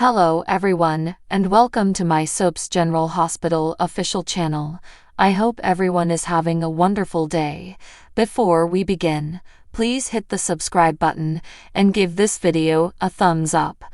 Hello everyone, and welcome to my Soaps General Hospital official channel. I hope everyone is having a wonderful day. Before we begin, please hit the subscribe button and give this video a thumbs up.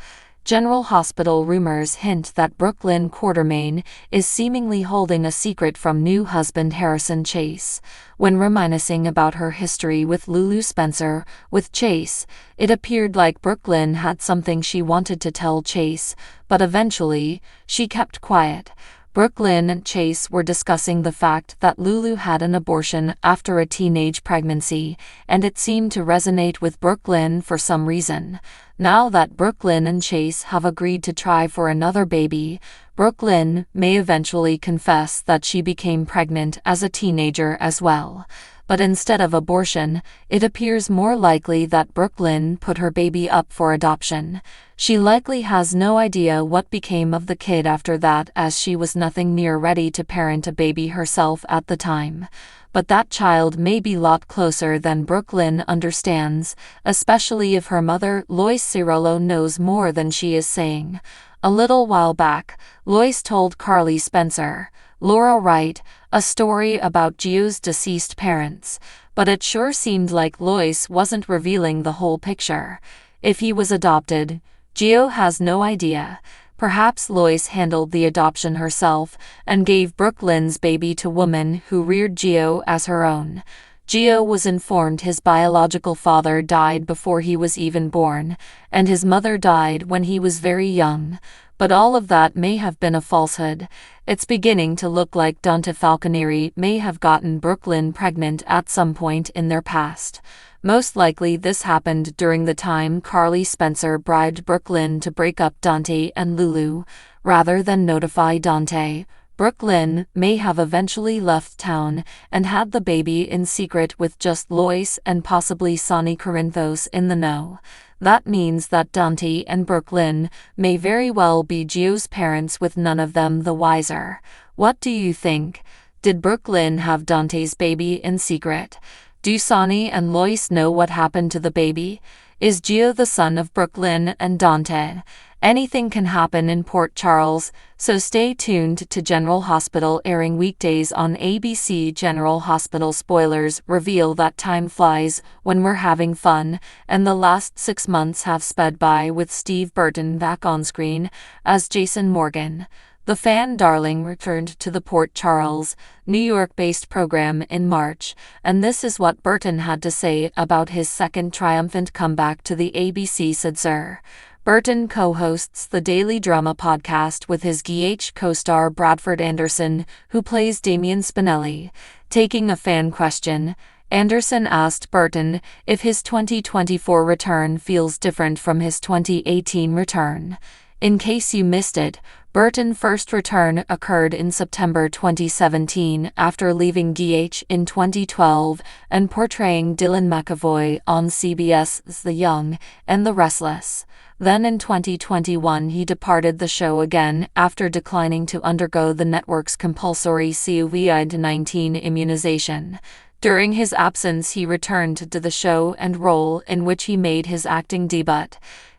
General Hospital rumors hint that Brook Lynn Quartermaine is seemingly holding a secret from new husband Harrison Chase. When reminiscing about her history with Lulu Spencer with Chase, it appeared like Brook Lynn had something she wanted to tell Chase, but eventually, she kept quiet. Brook Lynn and Chase were discussing the fact that Lulu had an abortion after a teenage pregnancy, and it seemed to resonate with Brook Lynn for some reason. Now that Brook Lynn and Chase have agreed to try for another baby, Brook Lynn may eventually confess that she became pregnant as a teenager as well. But instead of abortion, it appears more likely that Brook Lynn put her baby up for adoption. She likely has no idea what became of the kid after that, as she was nothing near ready to parent a baby herself at the time. But that child may be a lot closer than Brook Lynn understands, especially if her mother, Lois Cirolo, knows more than she is saying. A little while back, Lois told Carly Spencer, Laura Wright, a story about Gio's deceased parents, but it sure seemed like Lois wasn't revealing the whole picture. If he was adopted, Gio has no idea. Perhaps Lois handled the adoption herself and gave Brook Lynn's baby to woman who reared Gio as her own. Gio was informed his biological father died before he was even born, and his mother died when he was very young. But all of that may have been a falsehood. It's beginning to look like Dante Falconeri may have gotten Brook Lynn pregnant at some point in their past. Most likely this happened during the time Carly Spencer bribed Brook Lynn to break up Dante and Lulu. Rather than notify Dante, Brook Lynn may have eventually left town and had the baby in secret with just Lois and possibly Sonny Corinthos in the know. That means that Dante and Brook Lynn may very well be Gio's parents, with none of them the wiser. What do you think? Did Brook Lynn have Dante's baby in secret? Do Sonny and Lois know what happened to the baby? Is Gio the son of Brook Lynn and Dante? Anything can happen in Port Charles, so stay tuned to General Hospital, airing weekdays on ABC. General Hospital spoilers reveal that time flies when we're having fun, and the last 6 months have sped by with Steve Burton back on screen as Jason Morgan. The fan darling returned to the Port Charles, New York-based program in March, and this is what Burton had to say about his second triumphant comeback to the ABC Sir. Burton co-hosts the Daily Drama podcast with his GH co-star Bradford Anderson, who plays Damian Spinelli. Taking a fan question, Anderson asked Burton if his 2024 return feels different from his 2018 return. In case you missed it, Burton's first return occurred in September 2017 after leaving GH in 2012 and portraying Dylan McAvoy on CBS's The Young and the Restless. Then in 2021 he departed the show again after declining to undergo the network's compulsory COVID-19 immunization. During his absence he returned to the show and role in which he made his acting debut,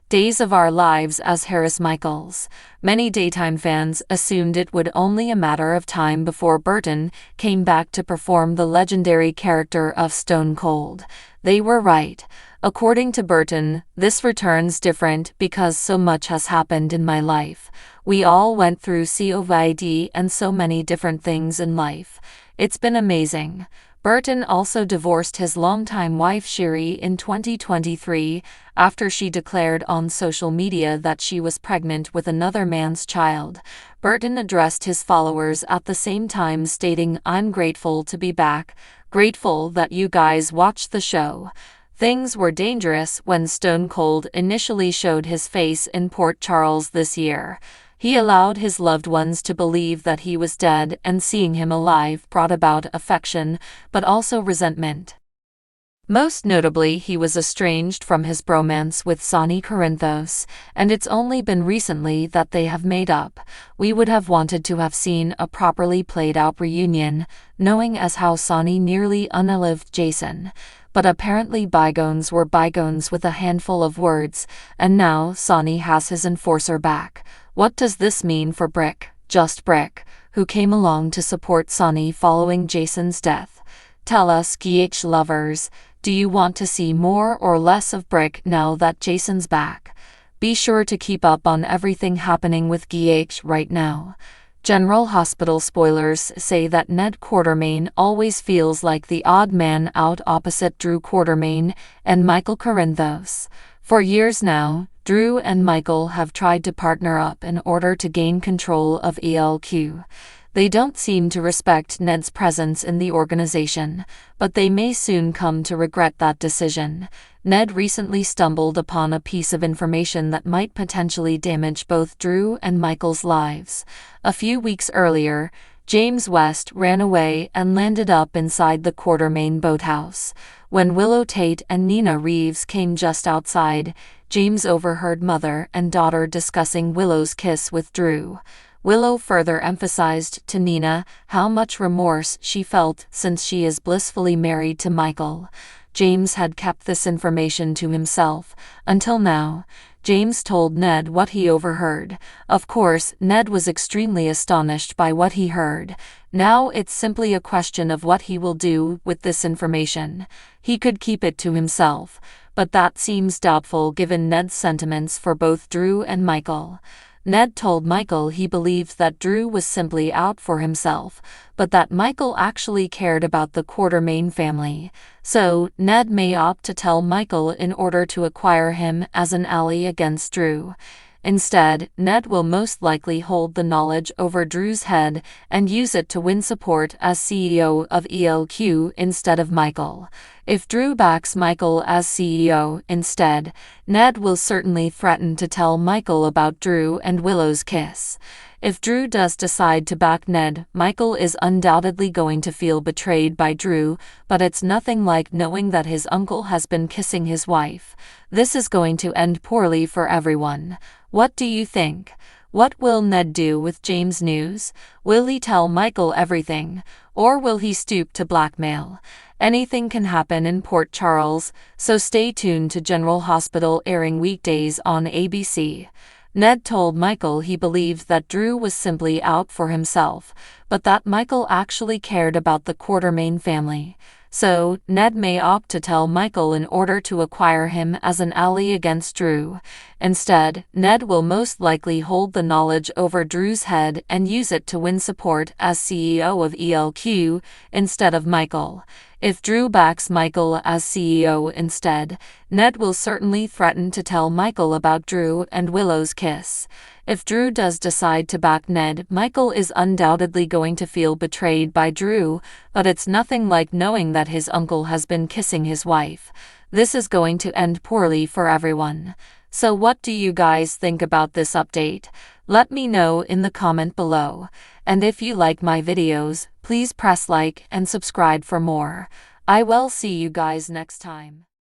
Days of Our Lives, as Harris Michaels. Many daytime fans assumed it would only a matter of time before Burton came back to perform the legendary character of Stone Cold. They were right. According to Burton, this return's different because so much has happened in my life. We all went through COVID and so many different things in life. It's been amazing. Burton also divorced his longtime wife Sherry in 2023 after she declared on social media that she was pregnant with another man's child. Burton addressed his followers at the same time, stating, "I'm grateful to be back, grateful that you guys watched the show." Things were dangerous when Stone Cold initially showed his face in Port Charles this year. He allowed his loved ones to believe that he was dead, and seeing him alive brought about affection, but also resentment. Most notably, he was estranged from his bromance with Sonny Corinthos, and it's only been recently that they have made up. We would have wanted to have seen a properly played out reunion, knowing as how Sonny nearly unalived Jason. but apparently bygones were bygones with a handful of words, and now Sonny has his enforcer back. What does this mean for Brick, just Brick, who came along to support Sonny following Jason's death? Tell us, GH lovers, do you want to see more or less of Brick now that Jason's back? Be sure to keep up on everything happening with GH right now. General Hospital spoilers say that Ned Quartermaine always feels like the odd man out opposite Drew Quartermaine and Michael Corinthos. For years now, Drew and Michael have tried to partner up in order to gain control of ELQ. They don't seem to respect Ned's presence in the organization, but they may soon come to regret that decision. Ned recently stumbled upon a piece of information that might potentially damage both Drew and Michael's lives. A few weeks earlier, James West ran away and landed up inside the Quartermaine boathouse. When Willow Tate and Nina Reeves came just outside, James overheard mother and daughter discussing Willow's kiss with Drew. Willow further emphasized to Nina how much remorse she felt since she is blissfully married to Michael. James had kept this information to himself until now. James told Ned what he overheard. Of course, Ned was extremely astonished by what he heard. Now it's simply a question of what he will do with this information. He could keep it to himself, but that seems doubtful given Ned's sentiments for both Drew and Michael. Ned told Michael he believed that Drew was simply out for himself, but that Michael actually cared about the Quartermaine family. So, Ned may opt to tell Michael in order to acquire him as an ally against Drew. Instead, Ned will most likely hold the knowledge over Drew's head and use it to win support as CEO of ELQ instead of Michael. If Drew backs Michael as CEO instead, Ned will certainly threaten to tell Michael about Drew and Willow's kiss. If Drew does decide to back Ned, Michael is undoubtedly going to feel betrayed by Drew, but it's nothing like knowing that his uncle has been kissing his wife. This is going to end poorly for everyone. What do you think? What will Ned do with James' news? Will he tell Michael everything, or will he stoop to blackmail? Anything can happen in Port Charles, so stay tuned to General Hospital airing weekdays on ABC. Ned told Michael he believed that Drew was simply out for himself, but that Michael actually cared about the Quartermaine family. So, Ned may opt to tell Michael in order to acquire him as an ally against Drew. Instead, Ned will most likely hold the knowledge over Drew's head and use it to win support as CEO of ELQ instead of Michael. If Drew backs Michael as CEO instead, Ned will certainly threaten to tell Michael about Drew and Willow's kiss. If Drew does decide to back Ned, Michael is undoubtedly going to feel betrayed by Drew, but it's nothing like knowing that his uncle has been kissing his wife. This is going to end poorly for everyone. So what do you guys think about this update? Let me know in the comment below. And if you like my videos, please press like and subscribe for more. I will see you guys next time.